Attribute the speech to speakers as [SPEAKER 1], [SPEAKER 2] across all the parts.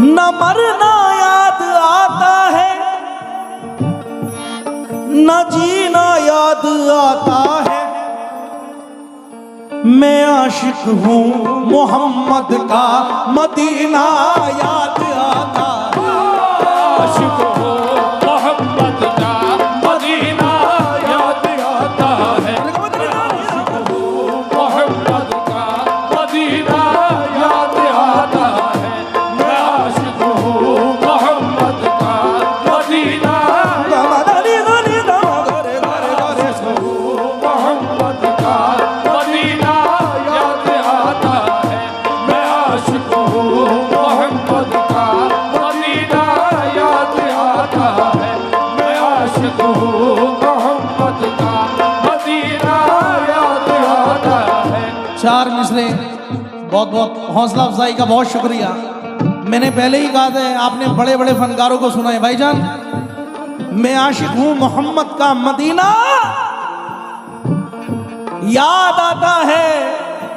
[SPEAKER 1] न मरना याद आता है, न जीना याद आता है। मैं आशिक हूँ मोहम्मद का, मदीना याद आता है।
[SPEAKER 2] आशिक हूँ मोहम्मद का, मदीना याद आता है। आशिक हूँ मोहम्मद का, मदीना याद आता है। मैं आशिक हूँ मोहम्मद का, मदीना मोहम्मद का, मदीना याद आता है। मैं आशिक हूँ मोहम्मद का, मदीना याद आता है। मैं आशिक हूँ मोहम्मद का, मदीना याद आता है।
[SPEAKER 1] चार मिसरे, बहुत बहुत हौसला अफजाई का बहुत शुक्रिया। मैंने पहले ही कहा था, आपने बड़े बड़े फनकारों को सुना है भाईजान। मैं आशिक हूँ मोहम्मद का, मदीना याद आता है।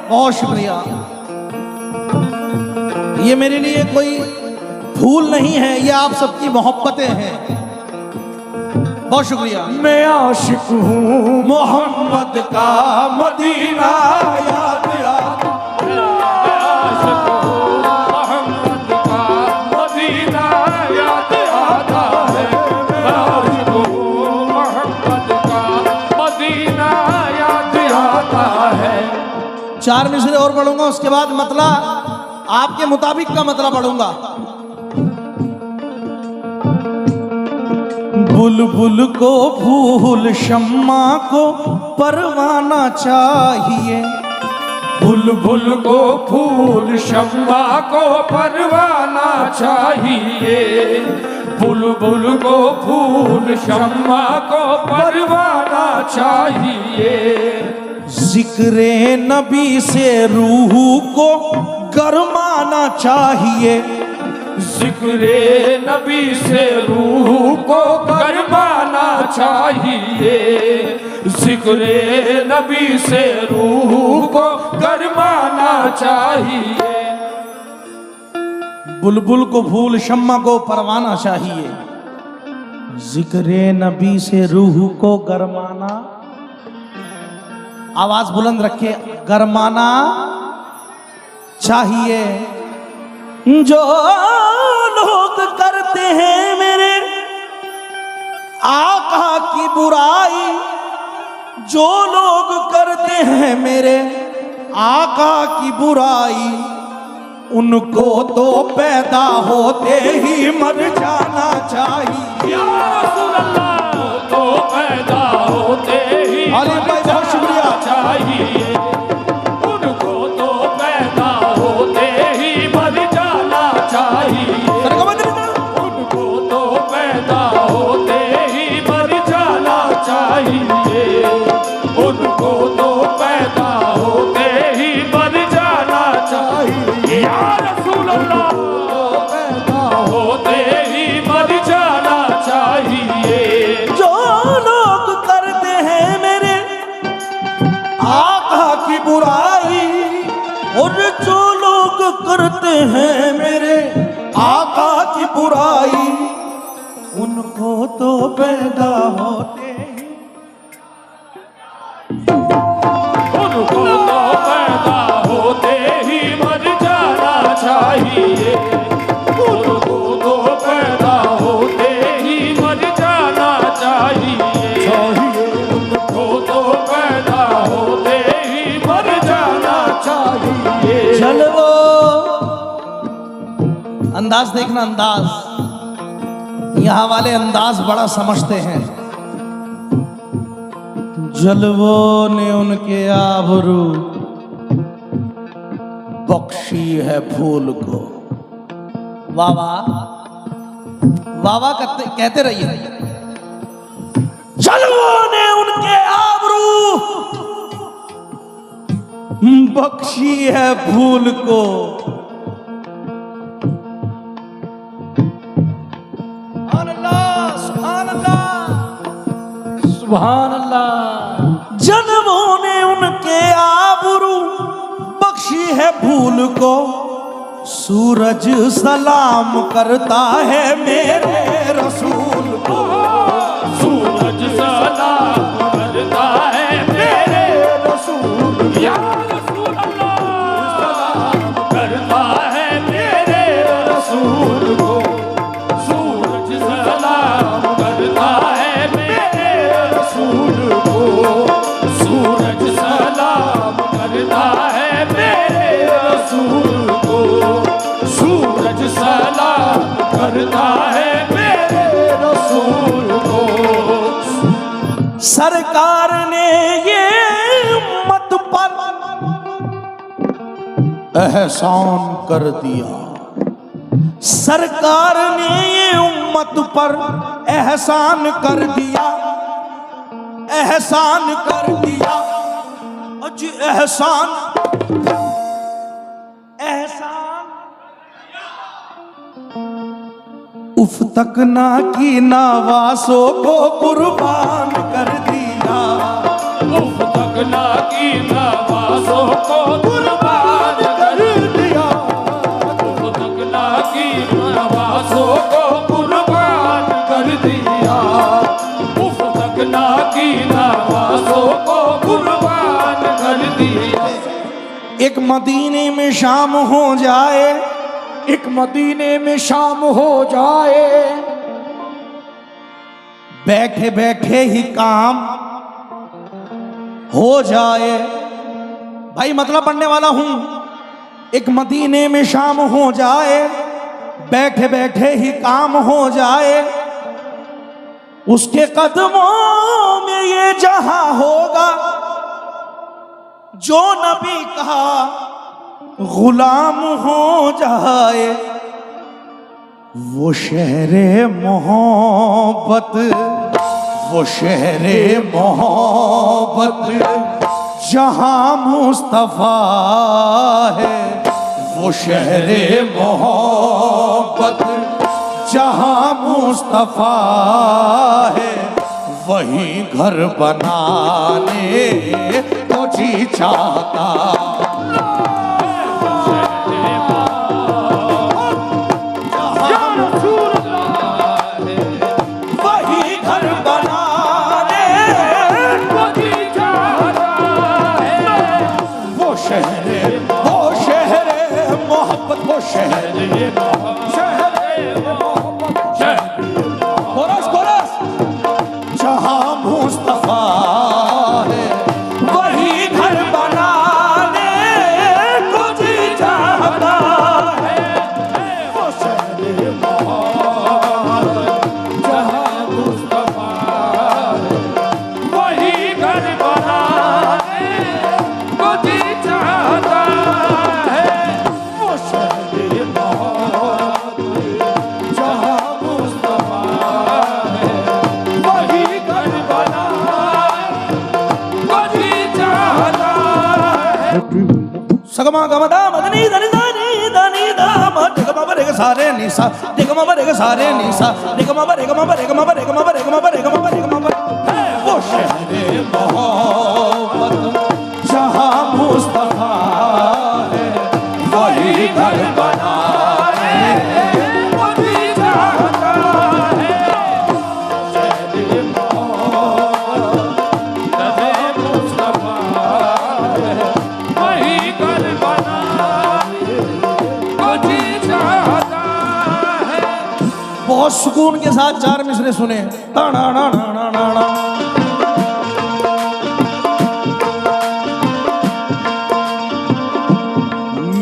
[SPEAKER 1] बहुत शुक्रिया। ये मेरे लिए कोई फूल नहीं है, ये आप सबकी मोहब्बतें हैं। बहुत शुक्रिया।
[SPEAKER 2] मैं आशिक हूँ मोहम्मद का, मदीना याद आता है। मैं आशिक हूँ मोहम्मद का, मदीना याद आता है। मैं आशिक हूँ मोहम्मद का, मदीना याद आता है।
[SPEAKER 1] चार मिसरे और पढ़ूंगा, उसके बाद मतला आपके मुताबिक का मतला पढ़ूंगा। बुलबुल को फूल, शम्मा को परवाना चाहिए।
[SPEAKER 2] बुलबुल को फूल, शम्मा को परवाना चाहिए। बुलबुल को फूल, शम्मा को परवाना चाहिए।
[SPEAKER 1] जिक्रे नबी से रूह को गरमाना चाहिए।
[SPEAKER 2] जिक्रे नबी से रूह को गरमाना चाहिए। जिक्रे नबी से रूह को गरमाना चाहिए।
[SPEAKER 1] बुलबुल को फूल, शम्मा को परवाना चाहिए। जिक्रे नबी से रूह को गरमाना, आवाज बुलंद रखे, गरमाना चाहिए। जो लोग करते हैं मेरे आका की बुराई, जो लोग करते हैं मेरे आका की बुराई, उनको तो पैदा होते ही मर जाना चाहिए।
[SPEAKER 2] या रसूल अल्लाह, तो पैदा होते ही
[SPEAKER 1] अरे भाई बहुत शुक्रिया।
[SPEAKER 2] चाहिए। उनको तो पैदा होते ही मर जाना चाहिए। उनको तो पैदा होते ही मर जाना चाहिए। उनको तो पैदा होते ही मर जाना चाहिए। या रसूल अल्लाह, पैदा होते ही मर जाना चाहिए।
[SPEAKER 1] जो लोग करते हैं मेरे आका की बुराई, और जो लोग करते हैं मेरे आका की बुराई, उनको तो पैदा होते ही
[SPEAKER 2] उनको तो पैदा होते ही मर जाना चाहिए। उनको तो पैदा होते ही मर जाना चाहिए। उनको तो पैदा होते ही मर जाना चाहिए।
[SPEAKER 1] जलवो, अंदाज देखना, अंदाज यहां वाले अंदाज बड़ा समझते हैं। जलवों ने उनके आबरू बख्शी है फूल को। वाह वाह वाह वाह कहते रहिए। जलवों ने उनके आबरू बख्शी है फूल को। सुभान अल्लाह। जन्मों ने उनके आबरू बख्शी है फूल को, सूरज सलाम करता है मेरे रसूल को।
[SPEAKER 2] सूरज सलाम करता है मेरे रसूल या रसूल अल्लाह सलाम करता है मेरे रसूल को। सूरज सलाम करता है मेरे रसूल को। सूरज सलाम करता है मेरे रसूल को। सूरज सलाम करता है मेरे रसूल को।
[SPEAKER 1] सरकार ने ये उम्मत पर एहसान कर दिया। सरकार ने ये उम्मत पर एहसान कर दिया, एहसान कर दिया। अज एहसान एहसान उफ तक ना की नवासों को कुर्बान कर दिया।
[SPEAKER 2] उफ तक ना की नवासों को कुर्बान कर दिया। उफ तक ना की नवासों को कुर्बान कर दिया। उफ तक ना की नवासों को कुर्बान कर दिया।
[SPEAKER 1] एक मदीने में शाम हो जाए,
[SPEAKER 2] एक मदीने में शाम हो जाए।
[SPEAKER 1] बैठे बैठे ही काम हो जाए। भाई मतलब पढ़ने वाला हूं। एक मदीने में शाम हो जाए, बैठे बैठे ही काम हो जाए। उसके कदमों में ये जहां होगा जो नबी कहा गुलाम हो जाए। वो शहरे मोहब्बत, वो शहरे मोहब्बत जहां मुस्तफा है। वो शहरे मोहब्बत जहां मुस्तफा है। वही घर बनाने को जी चाहता। जहां मुस्तफा है वही घर बनाने को जी चाहता है। वो शहरे मोहब्बत
[SPEAKER 2] जहां मुस्तफा है वही घर बनाने को जी चाहता है। वो शहरे मोहब्बत जहां मुस्तफा है वही घर बनाने को जी चाहता है।
[SPEAKER 1] सगमा गमदा मदनी धनी धनी धनी दाम दिगमा बरे के सारे निसा दिगमा बरे के सारे निसा दिगमा बरे गमा बरे गमा बरे गमा बरे गमा बरे गमा बरे गमा बरे। वो शहरे मोहब्बत जहां मुस्तफा है वही घर बनाने
[SPEAKER 2] को जी चाहता है। शहरे मोहब्बत जहां मुस्तफा है वही घर बनाने को जी चाहता है।
[SPEAKER 1] बहुत सुकून के साथ चार मिसरे सुने। ताना ना ना ना ना ना।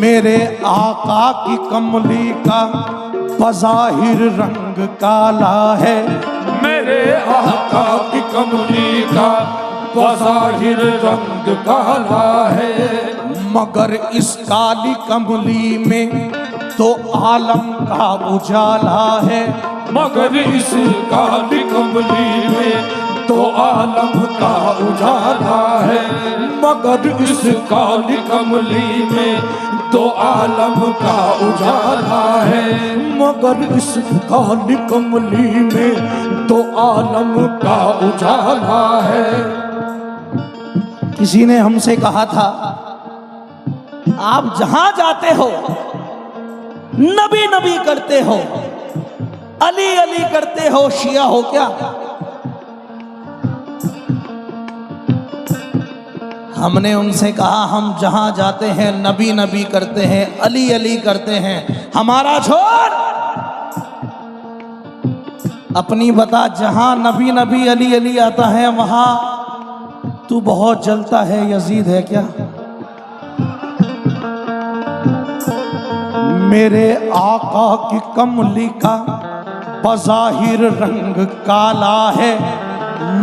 [SPEAKER 1] मेरे आका की कमली का बज़ाहिर रंग काला है।
[SPEAKER 2] मेरे आका की कमली का बज़ाहिर रंग काला है।
[SPEAKER 1] मगर इस काली कमली में तो आलम का उजाला है।
[SPEAKER 2] मगर इस काली कमली में तो आलम का उजाला है। मगर इस काली कमली में तो आलम का उजाला है। मगर इस काली कमली में तो आलम का उजाला है।
[SPEAKER 1] किसी ने हमसे कहा था आप जहां जाते हो नबी नबी करते हो, अली अली करते हो, शिया हो क्या? हमने उनसे कहा हम जहां जाते हैं नबी नबी करते हैं, अली अली करते हैं, हमारा छोड़, अपनी बता। जहां नबी नबी अली अली आता है वहां तू बहुत जलता है, यजीद है क्या? मेरे आका की कमली का बज़ाहिर रंग काला है,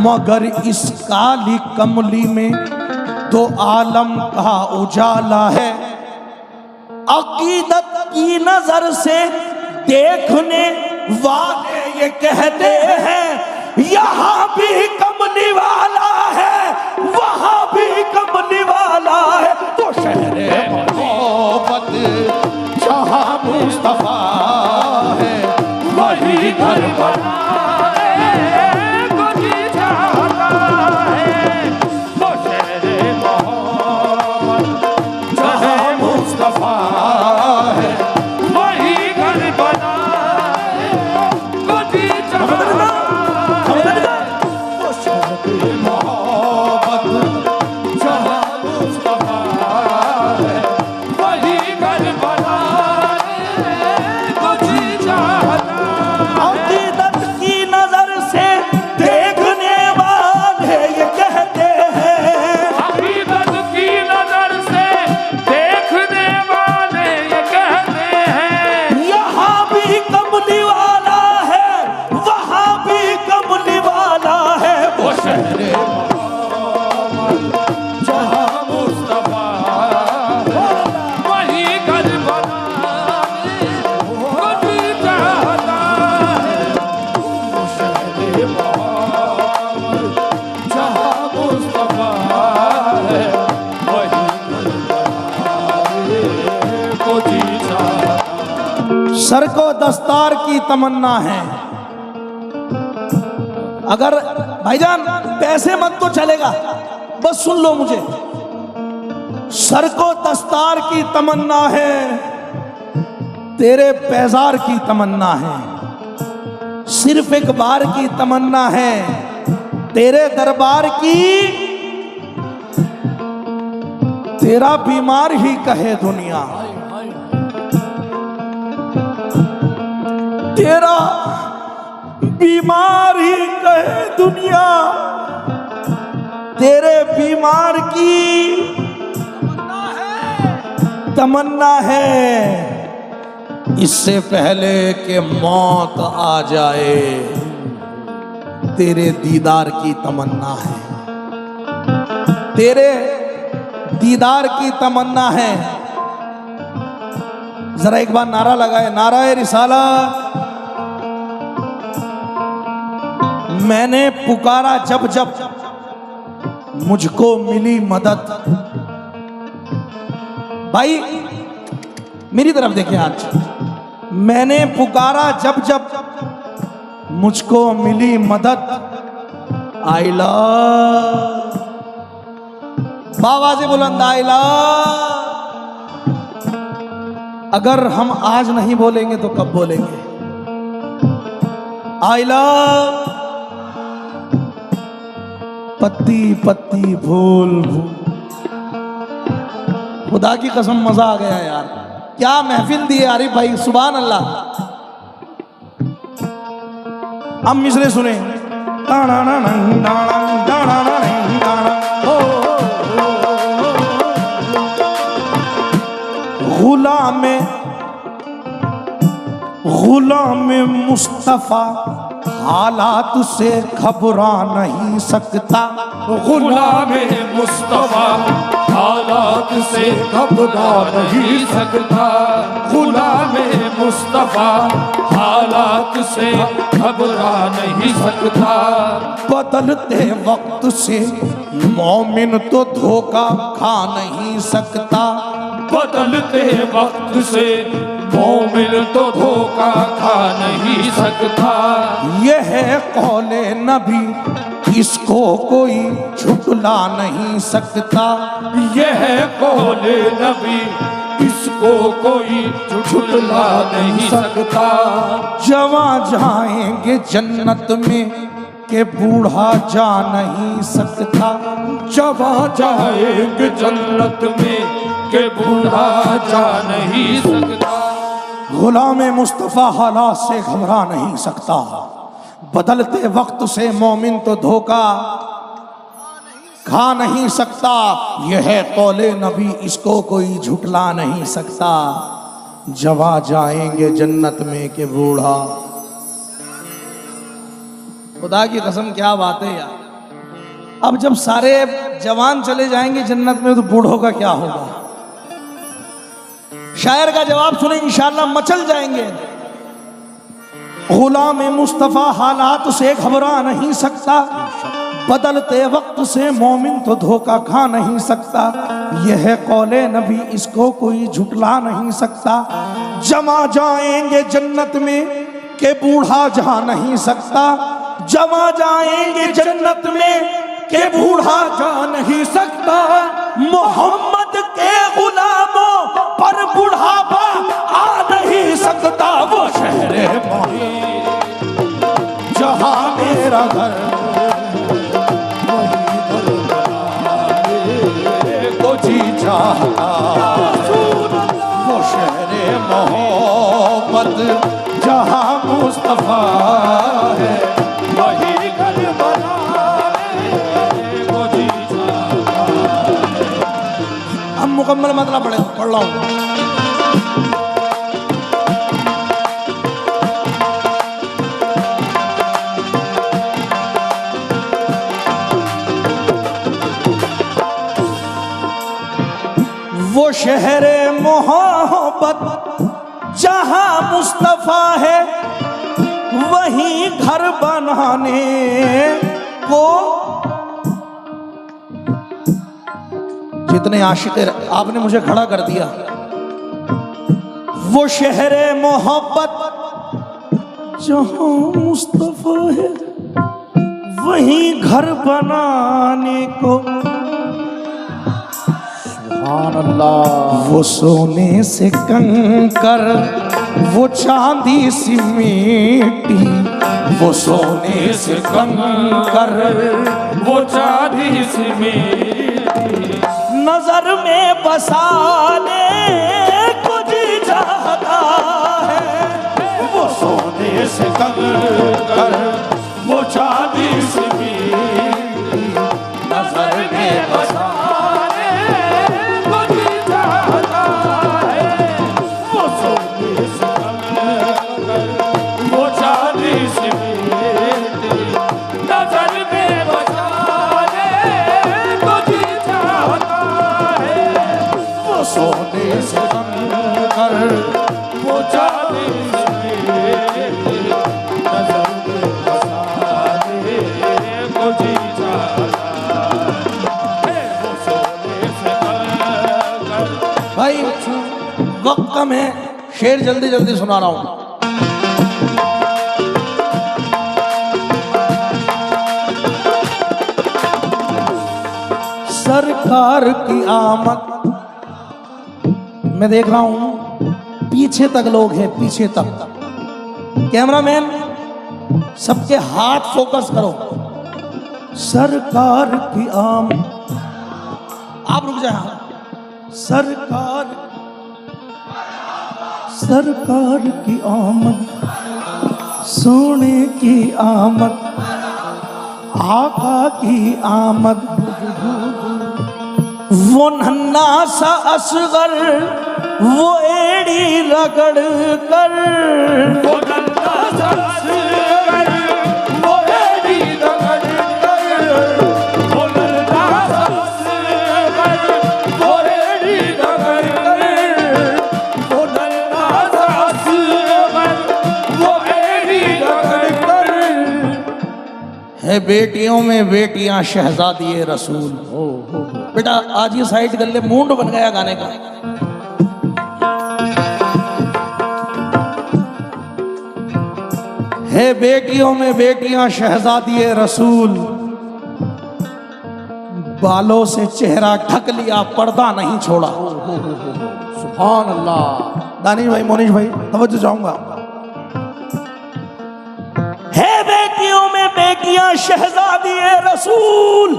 [SPEAKER 1] मगर इस काली कमली में तो आलम का उजाला है। अकीदत की नजर से देखने वाले ये कहते हैं यहाँ भी कमली वाला है, वहां भी कमली वाला है। तो शहरे मोहब्बत जहाँ मुस्तफा है वही घर बना सर को दस्तार की तमन्ना है। अगर भाईजान पैसे मत तो चलेगा, बस सुन लो मुझे। सर को दस्तार की तमन्ना है, तेरे पैजार की तमन्ना है, सिर्फ एक बार की तमन्ना है, तेरे दरबार की, तेरा बीमार ही कहे दुनिया, तेरा बीमार ही कहे दुनिया, तेरे बीमार की तमन्ना है, इससे पहले कि मौत आ जाए तेरे दीदार की तमन्ना है, तेरे दीदार की तमन्ना है। जरा एक बार नारा लगाए, नाराए रिसालत। मैंने पुकारा जब जब मुझको मिली मदद। भाई मेरी तरफ देखिए आज, मैंने पुकारा जब जब मुझको मिली मदद। आई लव, बावाज़े बुलंद आई लव। अगर हम आज नहीं बोलेंगे तो कब बोलेंगे? आई लव, पत्ती पत्ती फूल फूल। खुदा की कसम मजा आ गया यार, क्या महफिल दी है आरिफ भाई, सुभान अल्लाह। अब मिसरे सुने। गुलाम मुस्तफा हालात से घबरा नहीं सकता।
[SPEAKER 2] गुलाम मुस्तफा हालात से घबरा नहीं सकता। गुलाम मुस्तफा हालात से घबरा नहीं सकता।
[SPEAKER 1] बदलते वक्त से मोमिन तो धोखा खा नहीं सकता।
[SPEAKER 2] बदलते वक्त से मोमिन तो धोखा खा नहीं सकता।
[SPEAKER 1] यह है कौले नबी, इसको कोई झुटला नहीं सकता।
[SPEAKER 2] यह है कौले नबी, इसको कोई झुठला नहीं सकता।
[SPEAKER 1] जवां जाएंगे जन्नत में के बूढ़ा जा नहीं सकता।
[SPEAKER 2] जवां जाएंगे जन्नत में के बूढ़ा जा नहीं सकता।
[SPEAKER 1] गुलाम मुस्तफ़ा हालात से घबरा नहीं सकता। बदलते वक्त से मोमिन तो धोखा खा नहीं सकता। यह है कौले नबी, इसको कोई झुठला नहीं सकता। जवा जाएंगे जन्नत में के बूढ़ा। खुदा की कसम क्या बात है यार। अब जब सारे जवान चले जाएंगे जन्नत में तो बूढ़ों का क्या होगा? शायर का जवाब सुने, इंशाअल्लाह मचल जाएंगे। गुलाम मुस्तफ़ा हालात से घबरा नहीं सकता। बदलते वक्त से मोमिन तो धोखा खा नहीं सकता। यह है कौले नबी, इसको कोई झुठला नहीं सकता। जमा जाएंगे जन्नत में के बूढ़ा जा नहीं सकता। जमा जाएंगे जन्नत में के बूढ़ा जा नहीं सकता। मोहम्मद के गुलामों पर बुढ़ापा आ नहीं सकता। वो शहरे मोही जहां मेरा घर, को जी चाहता। वो शहरे मोहब्बत जहां मुस्तफा है, वही घर बनाने को जी चाहता। हम मुकम्मल मतलब पढ़ रहा हूं। वो शहरे मोहब्बत जहां मुस्तफा है, वहीं घर बनाने को। जितने आशिक, आपने मुझे खड़ा कर दिया। वो शहरे मोहब्बत जहां मुस्तफा है, वहीं घर बनाने को। वो सोने से कंकर, वो चांदी सी मिट्टी। वो सोने से कंकर,
[SPEAKER 2] वो चांदी सी मिट्टी
[SPEAKER 1] नजर में बसाने को जी चाहता है। वो सोने से कंकर, वो चांदी सी मिट्टी नजर में बसाने सोने से कर वो चांदी नजर में बसाने को जी चाहता है। वो सोने से कर। भाई वक्त कम है, शेर जल्दी जल्दी सुना रहा हूं। सरकार की आमद, मैं देख रहा हूं पीछे तक लोग हैं, पीछे तक। कैमरामैन सबके हाथ फोकस करो। सरकार की आमद, आप रुक जाए। सरकार की आमद, सोने की आमद, आका की आमद। वो नन्हा सा असगर, वो एड़ी रगड़ कर। वो नन्हा सा असगर, वो एड़ी रगड़ कर। वो नन्हा सा असगर, वो एड़ी रगड़ कर। वो नन्हा सा असगर, वो एड़ी रगड़ कर। है बेटियों में बेटियां शहजादी रसूल। बेटा आज ये साइड कर ले, मूड बन गया गाने का। है बेटियों में बेटियां शहजादी रसूल, बालों से चेहरा ढक लिया, पर्दा नहीं छोड़ा। सुभान अल्लाह। दानिश भाई, मोनिश भाई, तवज्जो चाहूंगा। है बेटियों में बेटियां शहजादी रसूल,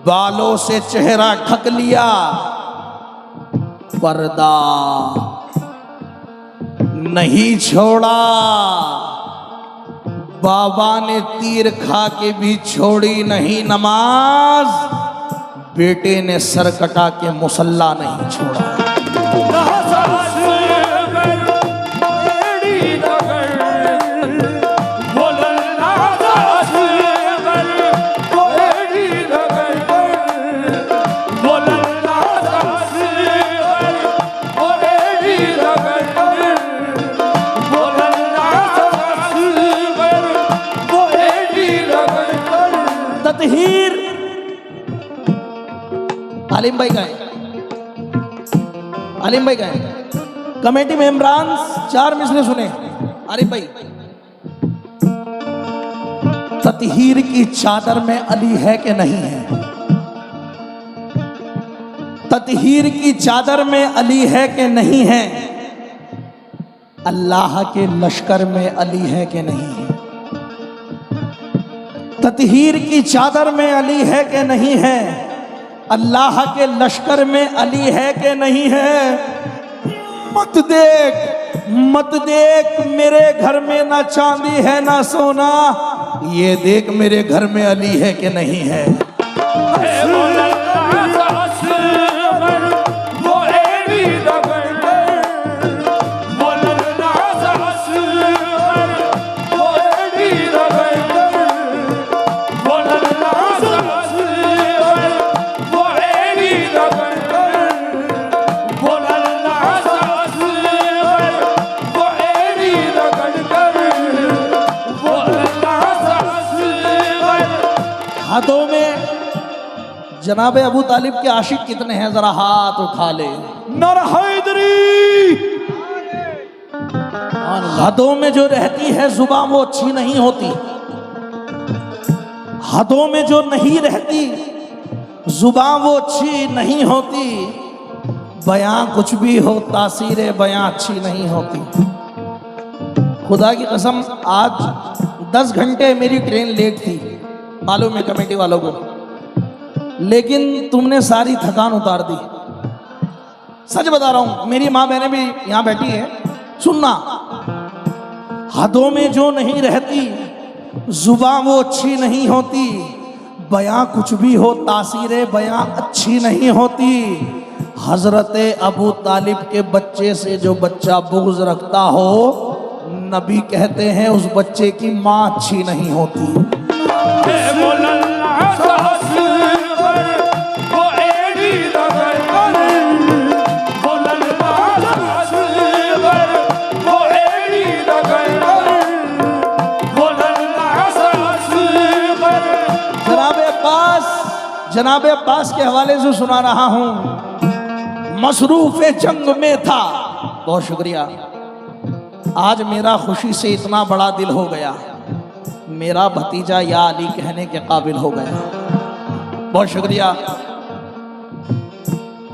[SPEAKER 1] बालों से चेहरा ढक लिया, पर्दा नहीं छोड़ा, बाबा ने तीर खा के भी छोड़ी नहीं नमाज, बेटे ने सर कटा के मुसल्ला नहीं छोड़ा। ततहीर आलिम भाई गए, आलिम भाई गए, कमेटी मेंबरान 4 मिसले सुने। आलिम भाई, ततहीर की चादर में अली है कि नहीं है? ततहीर की चादर में अली है कि नहीं है? अल्लाह के लश्कर में अली है कि नहीं है? ततहीर की चादर में अली है कि नहीं है? अल्लाह के लश्कर में अली है कि नहीं है? मत देख, मत देख मेरे घर में ना चांदी है ना सोना, ये देख मेरे घर में अली है कि नहीं है? हाथों में जनाबे अबू तालिब के आशिक कितने हैं, जरा हाथ उठा ले। नर हैदरी। हाथों में जो रहती है जुबान वो अच्छी नहीं होती, हाथों में जो नहीं रहती जुबान वो अच्छी नहीं होती, बयां कुछ भी हो तासीर बयां अच्छी नहीं होती। खुदा की कसम आज 10 घंटे मेरी ट्रेन लेट थी, मालूम है कमेटी वालों को, लेकिन तुमने सारी थकान उतार दी। सच बता रहा हूं, मेरी माँ बहनें भी यहां बैठी है, सुनना। हाथों में जो नहीं रहती जुबान वो अच्छी नहीं होती, बयां कुछ भी हो तासीर बयां अच्छी नहीं होती। हजरत अबू तालिब के बच्चे से जो बच्चा बुग़्ज़ रखता हो, नबी कहते हैं उस बच्चे की माँ अच्छी नहीं होती। जनाब अब्बास के हवाले से सुना रहा हूं। मसरूफ जंग में था, बहुत शुक्रिया, आज मेरा खुशी से इतना बड़ा दिल हो गया, मेरा भतीजा या अली कहने के काबिल हो गया। बहुत शुक्रिया।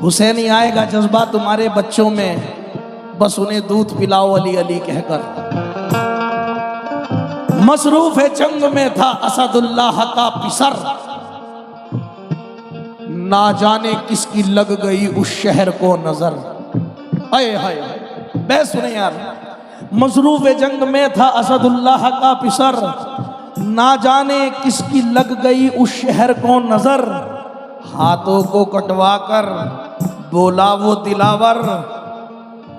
[SPEAKER 1] हुसैनी आएगा जज्बा तुम्हारे बच्चों में, बस उन्हें दूध पिलाओ अली अली कहकर। मसरूफ जंग में था असदुल्लाह का पिसर, ना जाने किसकी लग गई उस शहर को नजर। हाय हाय, बहस सुने यार। मसरूफ जंग में था असदुल्लाह का पिसर, ना जाने किसकी लग गई उस शहर को नजर। हाथों को कटवाकर बोला वो दिलावर।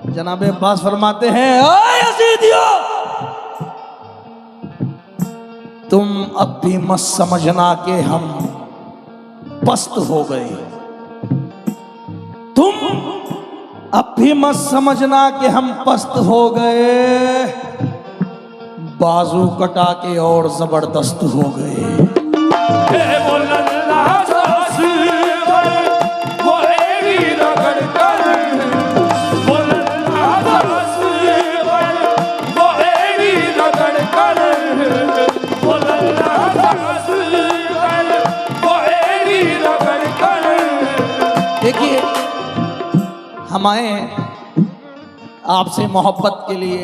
[SPEAKER 1] जनाबे अब्बास फरमाते हैं, ओए यजीदियो, तुम अब भी मत समझना कि हम पस्त हो गए, तुम अब भी मत समझना कि हम पस्त हो गए, बाजू कटा के और जबरदस्त हो गए। देखिए कमाएं आपसे मोहब्बत के लिए।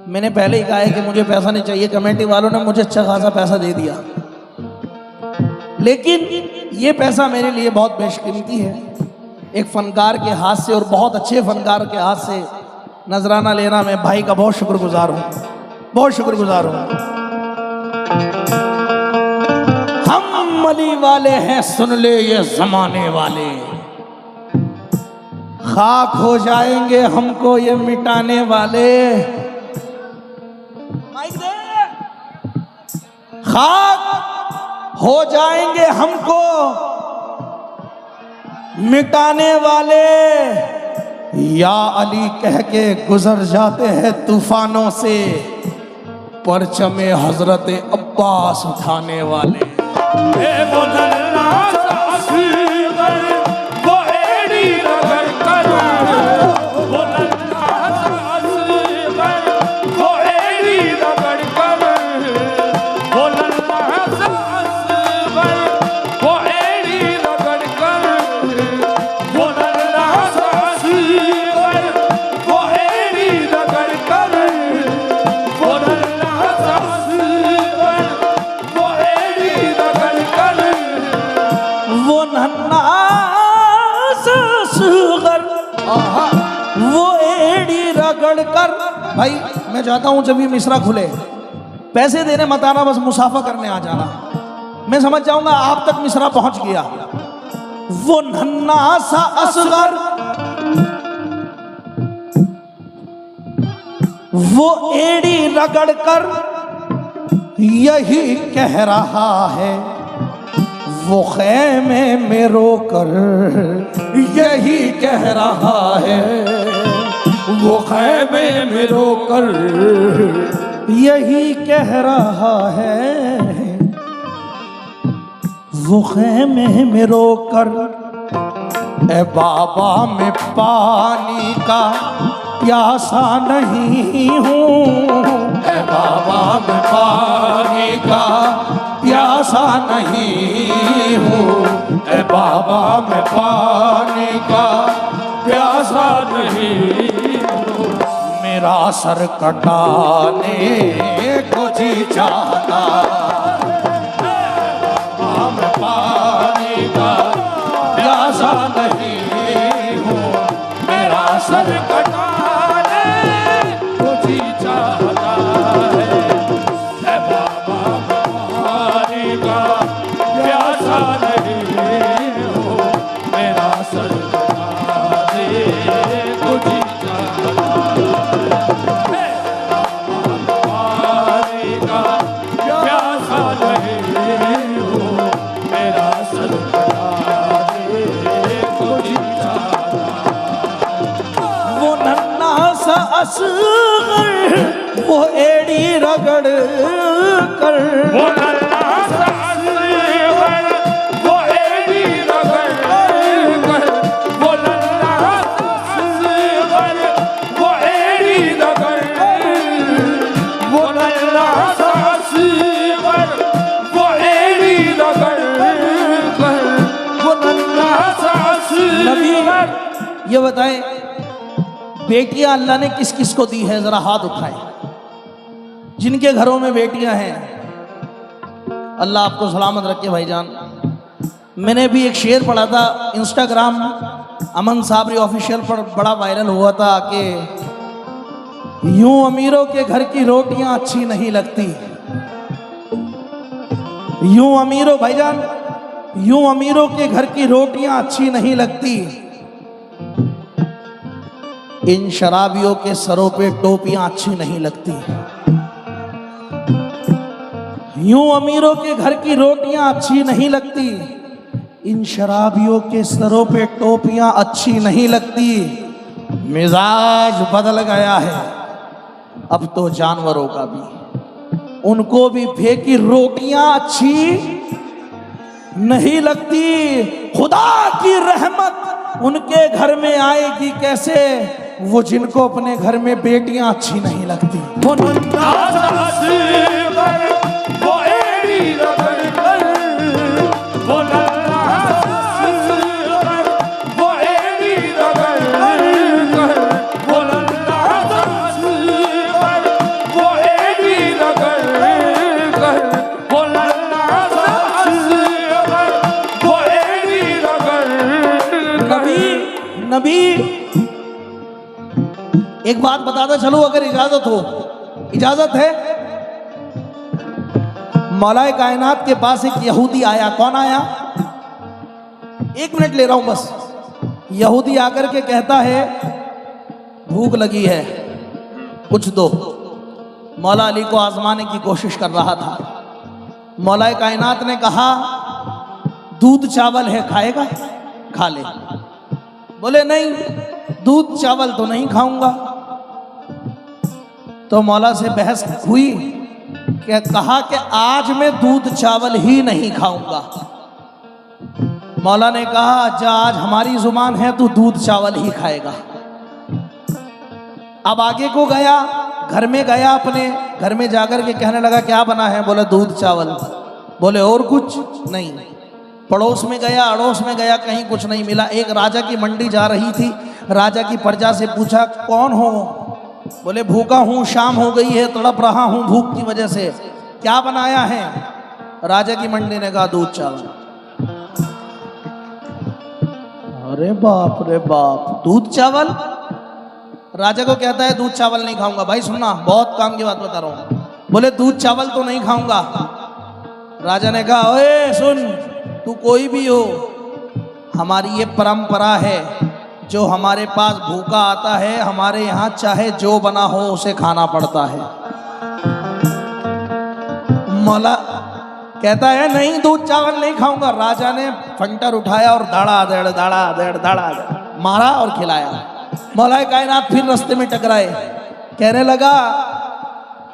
[SPEAKER 1] मैंने पहले ही कहा है कि मुझे पैसा नहीं चाहिए, कमेटी वालों ने मुझे अच्छा खासा पैसा दे दिया, लेकिन ये पैसा मेरे लिए बहुत बेशकीमती है। एक फनकार के हाथ से और बहुत अच्छे फनकार के हाथ से नजराना लेना, मैं भाई का बहुत शुक्रगुजार हूँ, बहुत शुक्रगुजार हूँ। हम अली वाले हैं, सुन ले ये जमाने वाले, खाक हो जाएंगे हमको ये मिटाने वाले। खाक हो जाएंगे हमको मिटाने वाले, या अली कह के गुजर जाते हैं तूफानों से, परचमे हजरत अब्बास उठाने वाले। वो एड़ी रगड़ कर, भाई मैं चाहता हूं जब ये मिसरा खुले पैसे देने मत आना, बस मुसाफा करने आ जाना, मैं समझ जाऊंगा आप तक मिसरा पहुंच गया। वो नन्ना सा असगर, वो एड़ी रगड़ कर यही कह रहा है, वो खैमे में रोकर यही कह रहा है, वो खैमे में रोकर यही कह रहा है, वो खैमे में रोकर ए बाबा मैं पानी का प्यासा नहीं हूँ, ए बाबा मैं पानी का प्यासा नहीं हूँ, ए बाबा मैं पानी का प्यासा नहीं हूँ, मेरा सर कटाने को जी चाहता, मैं पानी का प्यासा नहीं हूँ, मेरा सर कटाने को जी चाहता है, ए बाबा पानी का प्यासा नहीं हूँ, मेरा सर कटाने को जी चाहता है, पानी का प्यासा नहीं हूँ, मेरा सर कटाने को जी चाहता। वो नन्ना सा असगर, वो एड़ी रगड़ कर, वो नन्ना सा असगर, वो एड़ी रगड़ कर, वो नन्ना सा असगर, वो एड़ी रगड़ कर, वो नन्ना सा असगर, वो एड़ी रगड़ कर, वो नन्ना सा असगर। ये बताएं बेटियां अल्लाह ने किस किस को दी है, जरा हाथ उठाएं। जिनके घरों में बेटियां हैं अल्लाह आपको सलामत रखे भाईजान। मैंने भी एक शेर पढ़ा था इंस्टाग्राम अमन साबरी ऑफिशियल पर, बड़ा वायरल हुआ था कि यूं अमीरों के घर की रोटियां अच्छी नहीं लगती, यूं अमीरों भाईजान, यूं अमीरों के घर की रोटियां अच्छी नहीं लगती, इन शराबियों के सरों पे टोपियां अच्छी नहीं लगती, यूं अमीरों के घर की रोटियां अच्छी नहीं लगती, इन शराबियों के सरों पे टोपियां अच्छी नहीं लगती। मिजाज बदल गया है अब तो जानवरों का भी, उनको भी फेंकी रोटियां अच्छी नहीं लगती। खुदा की रहमत उनके घर में आएगी कैसे, वो जिनको अपने घर में बेटियां अच्छी नहीं लगती। वो नन्ना सा असगर, वो एड़ी रगड़ कर, वो नन्ना सा असगर, वो एड़ी नबी एक बात बताता चलो, अगर इजाजत हो। इजाजत है? मौलाए कायनात के पास एक यहूदी आया। कौन आया? 1 मिनट ले रहा हूं बस। यहूदी आकर के कहता है भूख लगी है, कुछ दो। मौला अली को आजमाने की कोशिश कर रहा था। मौलाए कायनात ने कहा दूध चावल है, खाएगा? खा ले। बोले नहीं, दूध चावल तो नहीं खाऊंगा। तो मौला से बहस हुई कि कहा कि आज मैं दूध चावल ही नहीं खाऊंगा। मौला ने कहा जा, आज हमारी जुबान है, तू दूध चावल ही खाएगा। अब आगे को गया, घर में गया, अपने घर में जाकर के कहने लगा क्या बना है? बोले दूध चावल। बोले और कुछ? नहीं। पड़ोस में गया, अड़ोस में गया, कहीं कुछ नहीं मिला। एक राजा की मंडी जा रही थी, राजा की प्रजा से पूछा कौन हो? बोले भूखा हूं, शाम हो गई है, तड़प रहा हूं भूख की वजह से। क्या बनाया है? राजा की मंडी ने कहा दूध चावल। अरे बाप रे बाप, दूध चावल? राजा को कहता है दूध चावल नहीं खाऊंगा। भाई सुनना, बहुत काम की बात बता रहा हूं। बोले दूध चावल तो नहीं खाऊंगा। राजा ने कहा ओए सुन, तू कोई भी हो, हमारी ये परंपरा है, जो हमारे पास भूखा आता है हमारे यहाँ चाहे जो बना हो उसे खाना पड़ता है। मौला कहता है नहीं, दूध चावल नहीं खाऊंगा। राजा ने फंटर उठाया और दाड़ा मारा और खिलाया। मौला कायनात फिर रास्ते में टकराए, कहने लगा,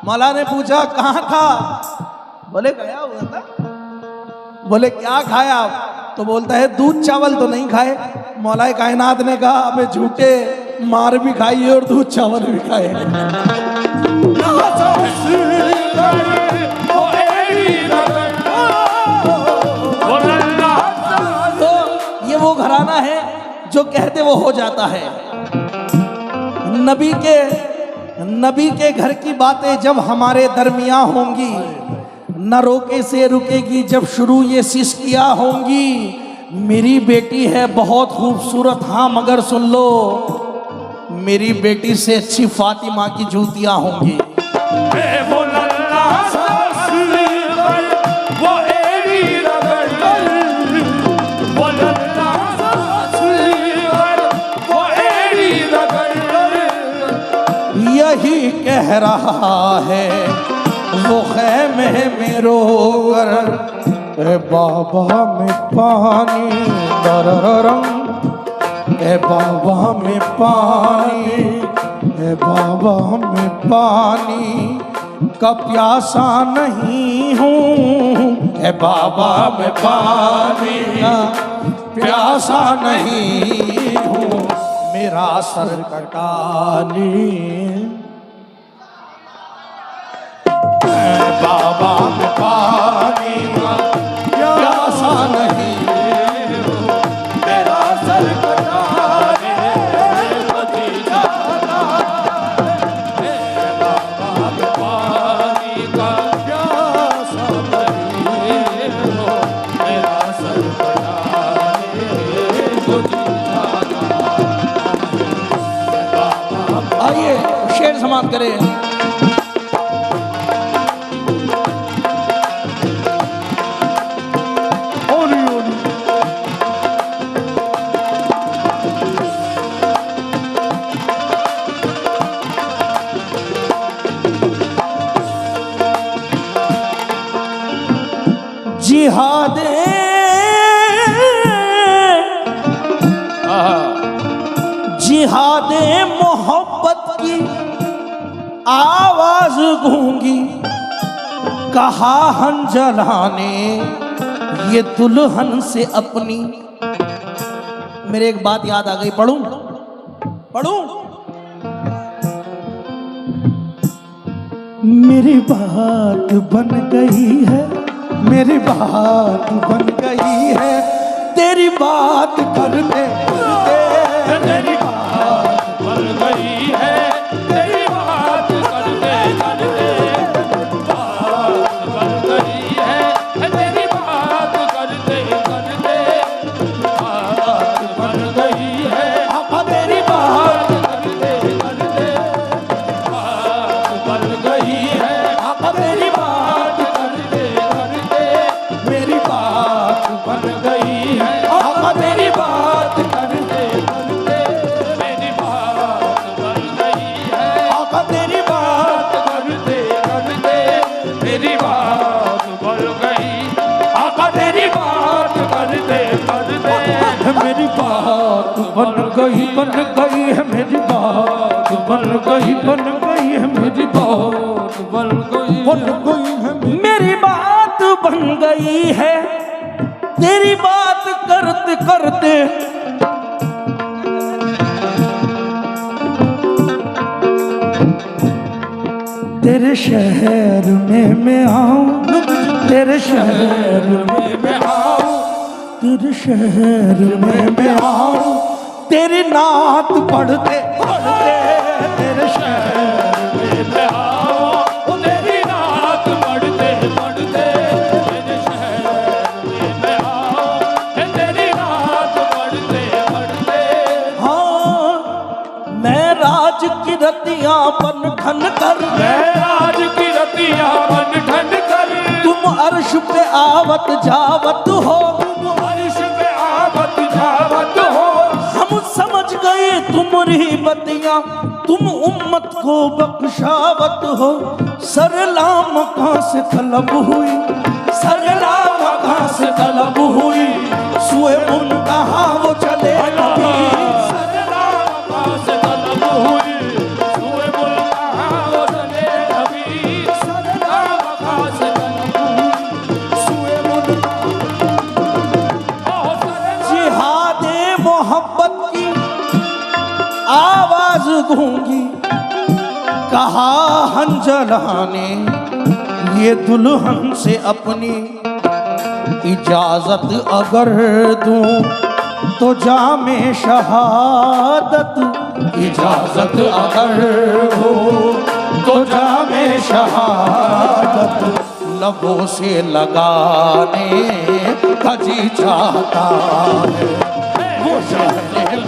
[SPEAKER 1] मौला ने पूछा कहाँ था? बोले गया हुआ था। बोले क्या खाया? तो बोलता है दूध चावल तो नहीं खाए। मौला कायनात ने कहा अबे झूठे, मार भी खाई और दूध चावल भी खाए। तो ये वो घराना है जो कहते वो हो जाता है। नबी के घर की बातें जब हमारे दरमियां होंगी, न रोके से रुकेगी जब शुरू ये सिस्कियां होंगी। मेरी बेटी है बहुत खूबसूरत, हाँ मगर सुन लो, मेरी बेटी से अच्छी फातिमा की जूतियां होंगी। यही कह रहा है वो खैमे में रोकर, ए बाबा में पानी दरररंग, ए बाबा में पानी, ए बाबा में पानी का प्यासा नहीं हूँ, ए बाबा में पानी का प्यासा नहीं हूँ, मेरा सर कटानी। बाबा में पानी का प्यासा नहीं, मेरा सर कटाने कभी जाना। बाबा में पानी का प्यासा नहीं, मेरा सर कटाने कभी जाना। आइए शेर समाप्त करें। जिहादे मोहब्बत की आवाज गूंगी, कहा हंजला ने ये दुल्हन से अपनी। मेरे एक बात याद आ गई, पढ़ूं? मेरी बात बन गई है, मेरी बात बन गई है, तेरी बात करते
[SPEAKER 2] तेरी बात बन गई है, तेरी बात करते करते बात बन गई है, तेरी बात करते करते बात बन गई है।
[SPEAKER 1] आका तेरी बात
[SPEAKER 2] करते करते मेरी बात बन गई, आका तेरी बात करते करते मेरी बात बन गई है, मेरी बात बन गई है, मेरी बात बन गई है,
[SPEAKER 1] मेरी बात बन गई है तेरी बात करते करते। तेरे शहर में मैं आऊं, तेरे शहर में मैं आऊं, तेरे शहर में मैं आऊं, तेरी नात पढ़ते पढ़ते तेरे शहर में मैं आऊं,
[SPEAKER 2] तेरी नात पढ़ते पढ़ते मेरे शहर में मैं आऊं, तेरी नात पढ़ते पढ़ते।
[SPEAKER 1] हाँ मैं राज की रतियां बन ठन कर,
[SPEAKER 2] मैं राज की रतियां बन ठन कर,
[SPEAKER 1] तुम अर्श पे आवत जावत हो,
[SPEAKER 2] तुम अर्श पे आवत जावत हो,
[SPEAKER 1] हम समझ गए तुम्हारी बतियां, तुम उम्मत को बख्शावत हो। सरलाम कहाँ से तलब हुई, सरलाम कहाँ से तलब हुई, सुए उन कहाँ वो चले नबी,
[SPEAKER 2] सरलाम कहाँ से तलब हुई, सुए मुल कहाँ वो चले नबी, सरलाम कहाँ से तलब हुई, सुए मुल
[SPEAKER 1] जिहादे मोहब्बत की आवाज गूंगी, कहा हंजला ने ये दुल्हन से अपनी इजाजत अगर दूं तो जामे शहादत, इजाजत अगर हो तो जामे शहादत, लबों से लगाने का जी चाहता है वो शहर